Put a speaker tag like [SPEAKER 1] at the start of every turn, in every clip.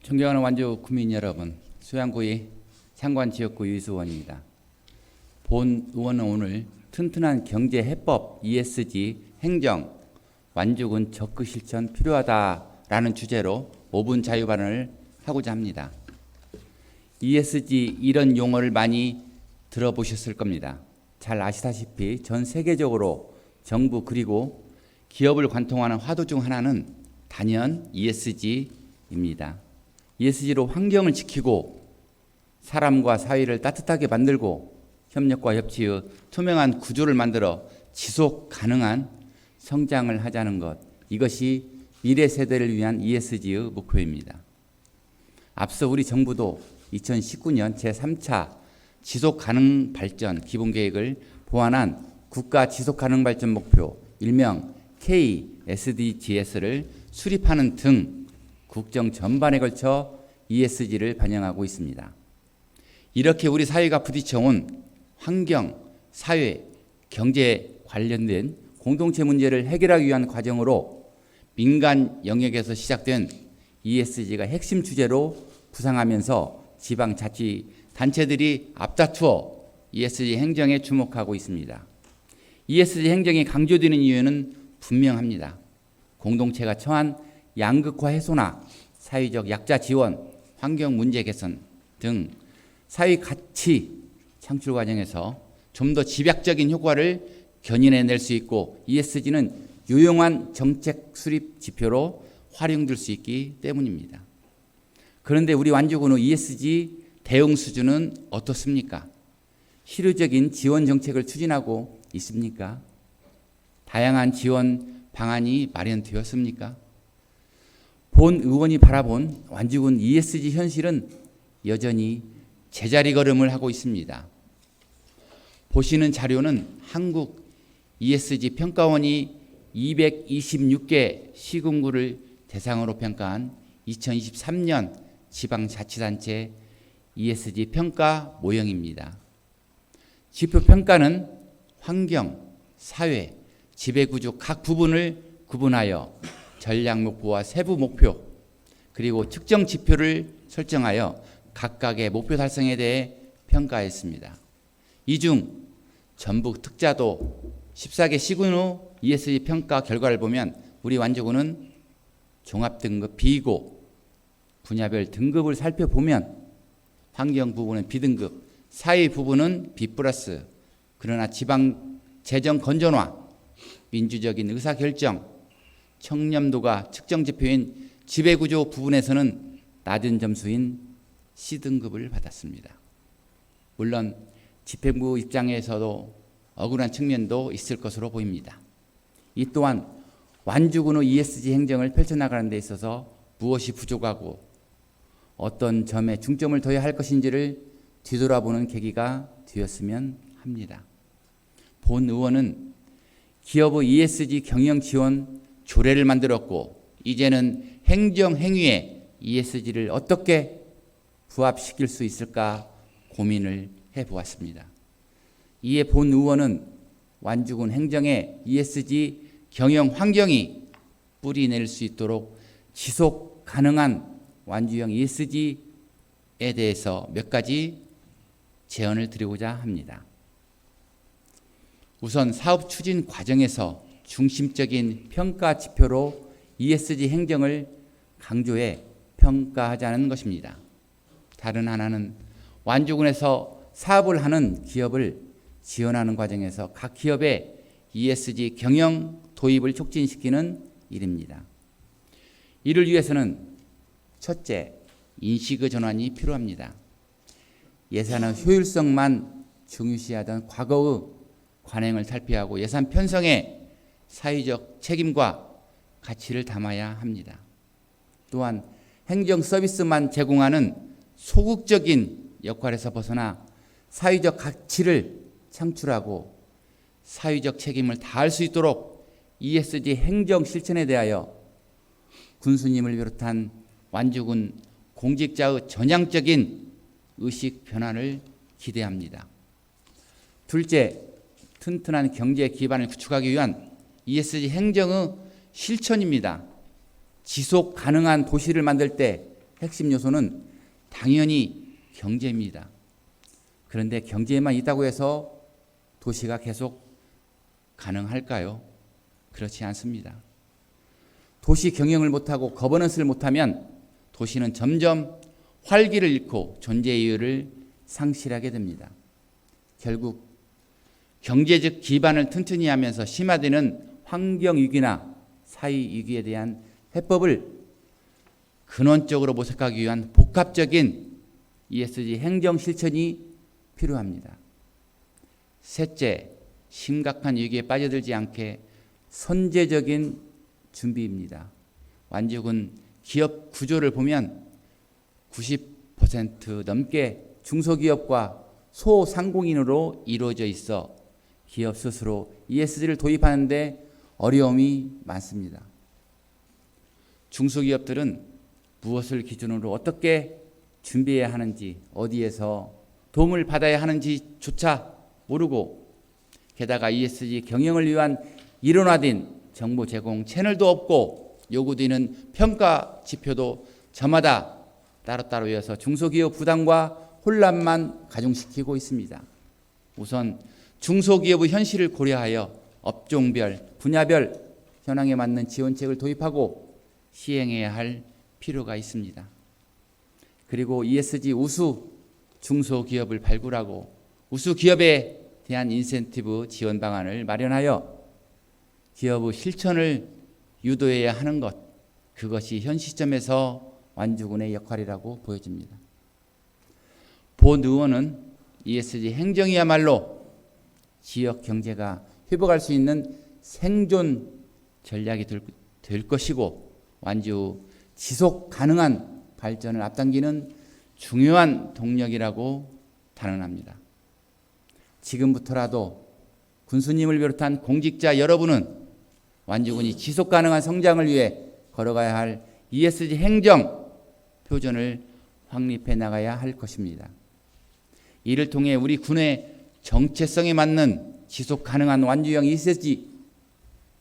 [SPEAKER 1] 존경하는 완주 구민 여러분, 수양구의 상관지역구 유수원입니다. 본 의원은 오늘 튼튼한 경제 해법 ESG 행정 완주군 적극 실천 필요하다라는 주제로 5분 자유 발언을 하고자 합니다. ESG 이런 용어를 많이 들어보셨을 겁니다. 잘 아시다시피 전 세계적으로 정부 그리고 기업을 관통하는 화두 중 하나는 단연 ESG입니다. ESG로 환경을 지키고 사람과 사회를 따뜻하게 만들고 협력과 협치의 투명한 구조를 만들어 지속 가능한 성장을 하자는 것, 이것이 미래 세대를 위한 ESG의 목표입니다. 앞서 우리 정부도 2019년 제3차 지속가능 발전 기본계획을 보완한 국가 지속가능 발전 목표 일명 KSDGs를 수립하는 등 국정 전반에 걸쳐 ESG를 반영하고 있습니다. 이렇게 우리 사회가 부딪혀온 환경, 사회, 경제 관련된 공동체 문제를 해결하기 위한 과정으로 민간 영역에서 시작된 ESG가 핵심 주제로 부상하면서 지방자치단체들이 앞다투어 ESG 행정에 주목하고 있습니다. ESG 행정이 강조되는 이유는 분명합니다. 공동체가 처한 양극화 해소나 사회적 약자 지원, 환경 문제 개선 등 사회 가치 창출 과정에서 좀 더 집약적인 효과를 견인해낼 수 있고 ESG는 유용한 정책 수립 지표로 활용될 수 있기 때문입니다. 그런데 우리 완주군의 ESG 대응 수준은 어떻습니까? 실효적인 지원 정책을 추진하고 있습니까? 다양한 지원 방안이 마련되었습니까? 본 의원이 바라본 완주군 ESG 현실은 여전히 제자리 걸음을 하고 있습니다. 보시는 자료는 한국 ESG 평가원이 226개 시군구를 대상으로 평가한 2023년 지방자치단체 ESG 평가 모형입니다. 지표 평가는 환경, 사회, 지배구조 각 부분을 구분하여 전략 목표와 세부 목표 그리고 측정 지표를 설정하여 각각의 목표 달성에 대해 평가했습니다. 이 중 전북 특자도 14개 시군 후 ESG 평가 결과를 보면 우리 완주군은 종합등급 B고 분야별 등급을 살펴보면 환경 부분은 B등급, 사회 부분은 B+, 그러나 지방 재정 건전화, 민주적인 의사결정, 청렴도가 측정 지표인 지배구조 부분에서는 낮은 점수인 C등급을 받았습니다. 물론 집행부 입장에서도 억울한 측면도 있을 것으로 보입니다. 이 또한 완주군의 ESG 행정을 펼쳐나가는 데 있어서 무엇이 부족하고 어떤 점에 중점을 둬야 할 것인지를 뒤돌아보는 계기가 되었으면 합니다. 본 의원은 기업의 ESG 경영 지원 조례를 만들었고 이제는 행정 행위에 ESG를 어떻게 부합시킬 수 있을까 고민을 해보았습니다. 이에 본 의원은 완주군 행정의 ESG 경영 환경이 뿌리낼 수 있도록 지속 가능한 완주형 ESG에 대해서 몇 가지 제언을 드리고자 합니다. 우선 사업 추진 과정에서 중심적인 평가 지표로 ESG 행정을 강조해 평가하자는 것입니다. 다른 하나는 완주군에서 사업을 하는 기업을 지원하는 과정에서 각 기업의 ESG 경영 도입을 촉진시키는 일입니다. 이를 위해서는 첫째, 인식의 전환이 필요합니다. 예산의 효율성만 중요시하던 과거의 관행을 탈피하고 예산 편성에 사회적 책임과 가치를 담아야 합니다. 또한 행정 서비스만 제공하는 소극적인 역할에서 벗어나 사회적 가치를 창출하고 사회적 책임을 다할 수 있도록 ESG 행정 실천에 대하여 군수님을 비롯한 완주군 공직자의 전향적인 의식 변화를 기대합니다. 둘째, 튼튼한 경제 기반을 구축하기 위한 ESG 행정의 실천입니다. 지속 가능한 도시를 만들 때 핵심 요소는 당연히 경제입니다. 그런데 경제에만 있다고 해서 도시가 계속 가능할까요? 그렇지 않습니다. 도시 경영을 못하고 거버넌스를 못하면 도시는 점점 활기를 잃고 존재 이유를 상실하게 됩니다. 결국 경제적 기반을 튼튼히 하면서 심화되는 환경위기나 사회위기에 대한 해법을 근원적으로 모색하기 위한 복합적인 ESG 행정 실천이 필요합니다. 셋째, 심각한 위기에 빠져들지 않게 선제적인 준비입니다. 완죽은 기업 구조를 보면 90% 넘게 중소기업과 소상공인으로 이루어져 있어 기업 스스로 ESG를 도입하는 데 어려움이 많습니다. 중소기업들은 무엇을 기준으로 어떻게 준비해야 하는지, 어디에서 도움을 받아야 하는지조차 모르고, 게다가 ESG 경영을 위한 이론화된 정보 제공 채널도 없고 요구되는 평가 지표도 저마다 따로따로 이어서 중소기업 부담과 혼란만 가중시키고 있습니다. 우선 중소기업의 현실을 고려하여 업종별, 분야별 현황에 맞는 지원책을 도입하고 시행해야 할 필요가 있습니다. 그리고 ESG 우수 중소기업을 발굴하고 우수 기업에 대한 인센티브 지원 방안을 마련하여 기업의 실천을 유도해야 하는 것, 그것이 현 시점에서 완주군의 역할이라고 보여집니다. 본 의원은 ESG 행정이야말로 지역 경제가 회복할 수 있는 생존 전략이 될 것이고 완주 지속 가능한 발전을 앞당기는 중요한 동력이라고 단언합니다. 지금부터라도 군수님을 비롯한 공직자 여러분은 완주군이 지속 가능한 성장을 위해 걸어가야 할 ESG 행정 표준을 확립해 나가야 할 것입니다. 이를 통해 우리 군의 정체성에 맞는 지속 가능한 완주형 ESG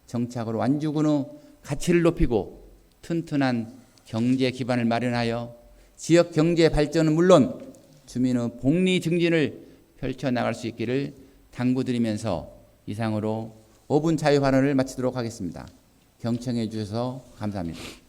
[SPEAKER 1] 정착으로 완주군의 가치를 높이고 튼튼한 경제 기반을 마련하여 지역 경제 발전은 물론 주민의 복리 증진을 펼쳐나갈 수 있기를 당부드리면서 이상으로 5분 자유 발언을 마치도록 하겠습니다. 경청해 주셔서 감사합니다.